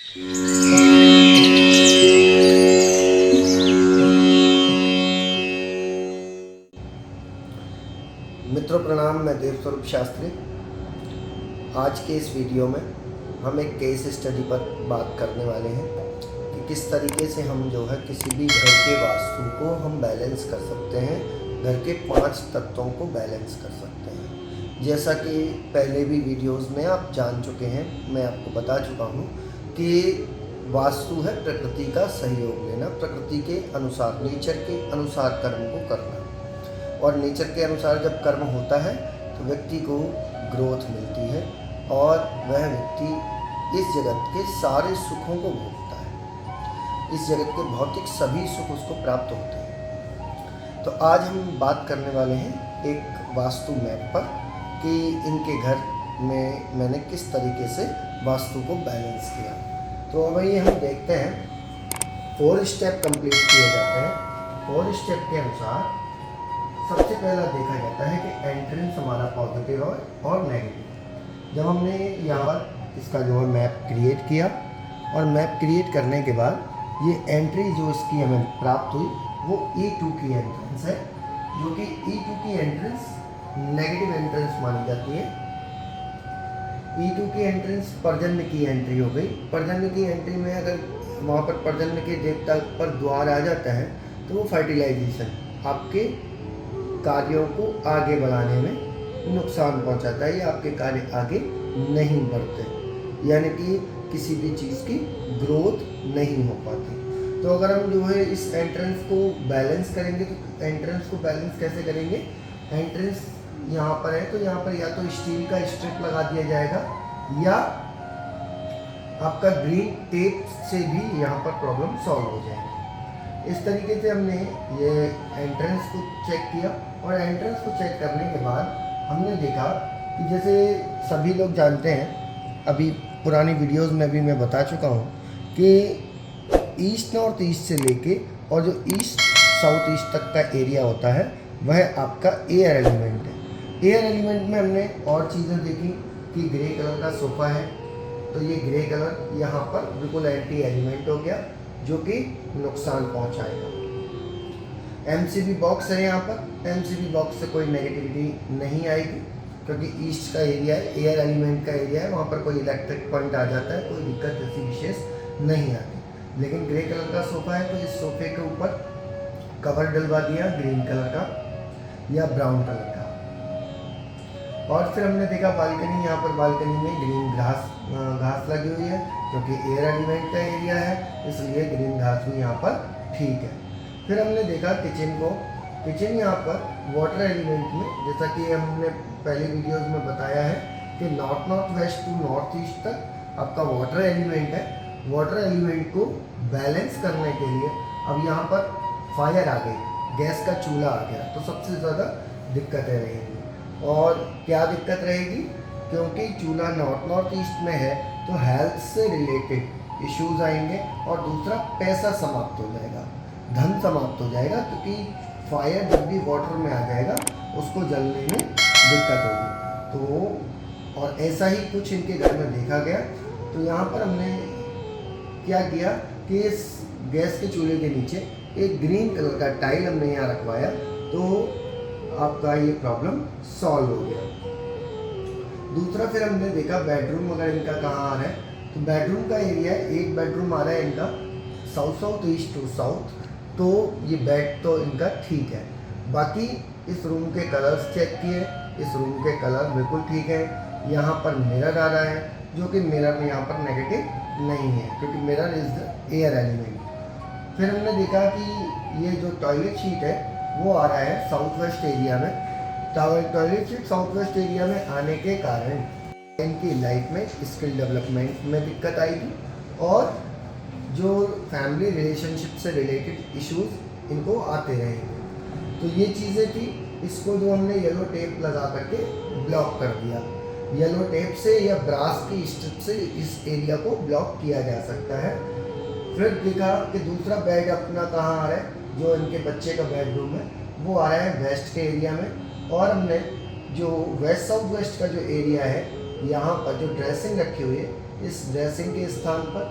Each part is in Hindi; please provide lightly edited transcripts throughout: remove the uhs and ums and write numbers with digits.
मित्रों प्रणाम, मैं देवस्वरूप शास्त्री। आज के इस वीडियो में हम एक केस स्टडी पर बात करने वाले हैं कि किस तरीके से हम जो है किसी भी घर के वास्तु को हम बैलेंस कर सकते हैं, घर के 5 तत्वों को बैलेंस कर सकते हैं। जैसा कि पहले भी वीडियोस में आप जान चुके हैं, मैं आपको बता चुका हूँ कि वास्तु है प्रकृति का सहयोग लेना, प्रकृति के अनुसार, नेचर के अनुसार कर्म को करना। और नेचर के अनुसार जब कर्म होता है तो व्यक्ति को ग्रोथ मिलती है और वह व्यक्ति इस जगत के सारे सुखों को भोगता है। इस जगत के भौतिक सभी सुख उसको प्राप्त होते हैं। तो आज हम बात करने वाले हैं एक वास्तु मैप पर कि इनके घर में मैंने किस तरीके से वास्तु को बैलेंस किया। तो अब ये हम देखते हैं 4 स्टेप कंप्लीट किए जाते हैं। 4 स्टेप के अनुसार सबसे पहला देखा जाता है कि एंट्रेंस हमारा पॉजिटिव है और नेगेटिव। जब हमने यहाँ पर इसका जो है मैप क्रिएट किया और मैप क्रिएट करने के बाद ये एंट्री जो इसकी हमें प्राप्त हुई वो E2 की एंट्रेंस है, जो कि E2 की एंट्रेंस नेगेटिव एंट्रेंस मानी जाती है। E2 की एंट्रेंस परजन्य की एंट्री हो गई। परजन्य की एंट्री में अगर वहाँ पर परजन्य के देवता पर द्वार आ जाता है तो वो फर्टिलाइजेशन आपके कार्यों को आगे बढ़ाने में नुकसान पहुंचाता है या आपके कार्य आगे नहीं बढ़ते, यानी कि किसी भी चीज़ की ग्रोथ नहीं हो पाती। तो अगर हम जो है इस एंट्रेंस को बैलेंस करेंगे तो एंट्रेंस को बैलेंस कैसे करेंगे? एंट्रेंस यहाँ पर है तो यहाँ पर या तो स्टील का स्ट्रिप लगा दिया जाएगा या आपका ग्रीन टेप से भी यहाँ पर प्रॉब्लम सॉल्व हो जाएगी। इस तरीके से हमने ये एंट्रेंस को चेक किया और एंट्रेंस को चेक करने के बाद हमने देखा कि जैसे सभी लोग जानते हैं, अभी पुरानी वीडियोस में भी मैं बता चुका हूँ कि ईस्ट नॉर्थ ईस्ट से लेके और जो ईस्ट साउथ ईस्ट तक का एरिया होता है वह आपका एयर एलिमेंट है। एयर एलिमेंट में हमने और चीज़ें देखी कि ग्रे कलर का सोफ़ा है तो ये ग्रे कलर यहाँ पर बिल्कुल एंटी एलिमेंट हो गया, जो कि नुकसान पहुंचाएगा। MCB बॉक्स है, यहाँ पर MCB बॉक्स से कोई नेगेटिविटी नहीं आएगी क्योंकि ईस्ट का एरिया है, एयर एलिमेंट का एरिया है, वहाँ पर कोई इलेक्ट्रिक पॉइंट आ जाता है, कोई दिक्कत ऐसी विशेष नहीं आती। लेकिन ग्रे कलर का सोफ़ा है तो इस सोफ़े के ऊपर कवर डलवा दिया ग्रीन कलर का या ब्राउन कलर का। और फिर हमने देखा बालकनी, यहाँ पर बालकनी में ग्रीन घास लगी हुई है क्योंकि एयर एलिमेंट का एरिया है, इसलिए ग्रीन घास भी यहाँ पर ठीक है। फिर हमने देखा किचन को, किचन यहाँ पर वाटर एलिमेंट में, जैसा कि हमने पहले वीडियोस में बताया है कि north west to north east तक आपका वाटर एलिमेंट है। वाटर एलिमेंट को बैलेंस करने के लिए अब यहाँ पर फायर आ गई, गैस का चूल्हा आ गया, तो सबसे ज़्यादा दिक्कतें रहेंगी। और क्या दिक्कत रहेगी? क्योंकि चूल्हा नॉर्थ ईस्ट में है तो हेल्थ से रिलेटेड इश्यूज आएंगे और दूसरा पैसा समाप्त हो जाएगा, धन समाप्त हो जाएगा, क्योंकि फायर जब भी वाटर में आ जाएगा उसको जलने में दिक्कत होगी। तो और ऐसा ही कुछ इनके घर में देखा गया। तो यहाँ पर हमने क्या किया कि इस गैस के चूल्हे के नीचे एक ग्रीन कलर का टाइल हमने यहाँ रखवाया, तो आपका ये प्रॉब्लम सॉल्व हो गया। दूसरा फिर हमने देखा बेडरूम अगर इनका कहाँ आ रहा है, तो बेडरूम का एरिया है, एक बेडरूम आ रहा है इनका साउथ ईस्ट टू साउथ, तो ये बेड तो इनका ठीक है। बाकी इस रूम के कलर्स चेक किए, इस रूम के कलर बिल्कुल ठीक है। यहाँ पर मिरर आ रहा है, जो कि मिरर में यहाँ पर नेगेटिव नहीं है क्योंकि mirror is the air element. फिर हमने देखा कि ये जो टॉयलेट शीट है वो आ रहा है साउथ वेस्ट एरिया में। Toilet sheet south west area में आने के कारण इनकी लाइफ में स्किल डेवलपमेंट में दिक्कत आएगी और जो फैमिली रिलेशनशिप से रिलेटेड इश्यूज इनको आते रहेंगे। तो ये चीज़ें थी। इसको जो हमने येलो टेप लगा करके ब्लॉक कर दिया, येलो टेप से या ब्रास की स्ट्रिप से इस एरिया को ब्लॉक किया जा सकता है। फिर देखा कि दूसरा बेड अपना कहाँ आ रहा है, जो इनके बच्चे का बेडरूम है वो आ रहा है वेस्ट के एरिया में। और हमने जो वेस्ट साउथ वेस्ट का जो एरिया है, यहाँ पर जो ड्रेसिंग रखी हुई है, इस ड्रेसिंग के स्थान पर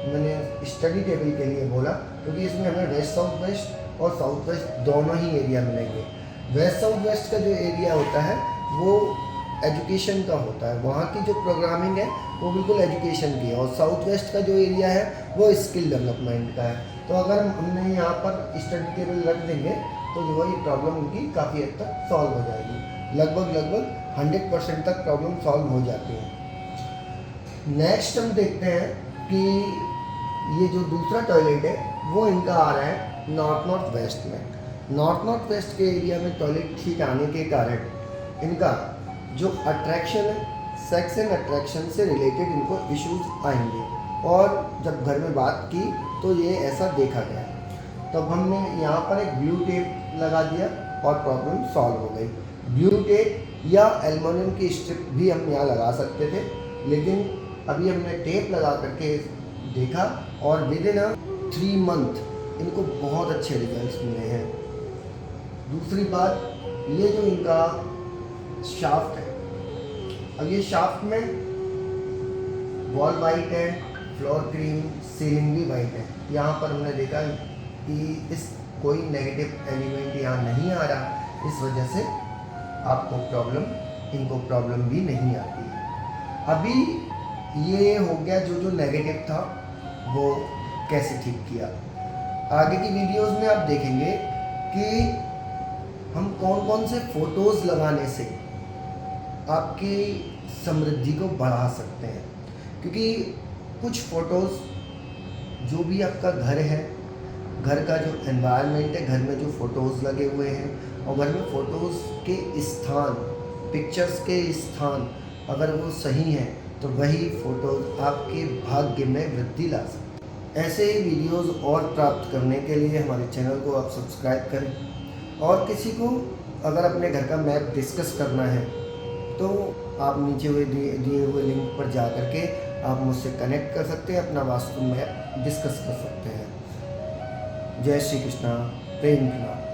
मैंने स्टडी टेबल के लिए बोला, क्योंकि इसमें हमें वेस्ट साउथ वेस्ट और साउथ वेस्ट दोनों ही एरिया मिलेंगे। वेस्ट साउथ वेस्ट का जो एरिया होता है वो एजुकेशन का होता है, वहाँ की जो प्रोग्रामिंग है वो बिल्कुल एजुकेशन की है, और साउथ वेस्ट का जो एरिया है वो स्किल डेवलपमेंट का है। तो अगर हमने यहाँ पर स्टडी टेबल रख देंगे तो जो है ये प्रॉब्लम उनकी काफ़ी हद तक सॉल्व हो जाएगी। लगभग 100% तक प्रॉब्लम सॉल्व हो जाती है। नेक्स्ट हम देखते हैं कि ये जो दूसरा टॉयलेट है वो इनका आ रहा है नॉर्थ वेस्ट में। नॉर्थ वेस्ट के एरिया में टॉयलेट ठीक आने के कारण इनका जो अट्रैक्शन है, सेक्स एंड अट्रैक्शन से रिलेटेड इनको इश्यूज आएंगे, और जब घर में बात की तो ये ऐसा देखा गया। तब हमने यहाँ पर एक ब्लू टेप लगा दिया और प्रॉब्लम सॉल्व हो गई। ब्लू टेप या एल्युमिनियम की स्ट्रिप भी हम यहाँ लगा सकते थे, लेकिन अभी हमने टेप लगा करके देखा और विद इन 3 मंथ इनको बहुत अच्छे रिजल्ट्स मिले हैं। दूसरी बात, ये जो इनका शाफ्ट है, अब ये शाफ्ट में वॉल वाइट है, फ्लोर क्रीम, सीलिंग भी वाइट है। यहाँ पर हमने देखा कि इस कोई नेगेटिव एलिमेंट यहाँ नहीं आ रहा, इस वजह से आपको इनको प्रॉब्लम भी नहीं आती है। अभी ये हो गया जो नेगेटिव था वो कैसे ठीक किया। आगे की वीडियोस में आप देखेंगे कि हम कौन से फ़ोटोज़ लगाने से आपकी समृद्धि को बढ़ा सकते हैं, क्योंकि कुछ फ़ोटोज़ जो भी आपका घर है, घर का जो एनवायरनमेंट है, घर में जो फ़ोटोज़ लगे हुए हैं और घर में फ़ोटोज़ के स्थान, पिक्चर्स के स्थान अगर वो सही हैं तो वही फ़ोटोज़ आपके भाग्य में वृद्धि ला सकते हैं। ऐसे ही वीडियोज़ और प्राप्त करने के लिए हमारे चैनल को आप सब्सक्राइब करें, और किसी को अगर अपने घर का मैप डिस्कस करना है तो आप नीचे हुए दिए हुए लिंक पर जा कर के आप मुझसे कनेक्ट कर सकते हैं, अपना वास्तु मैप डिस्कस कर सकते हैं। जय श्री कृष्णा, प्रेम प्रणाम।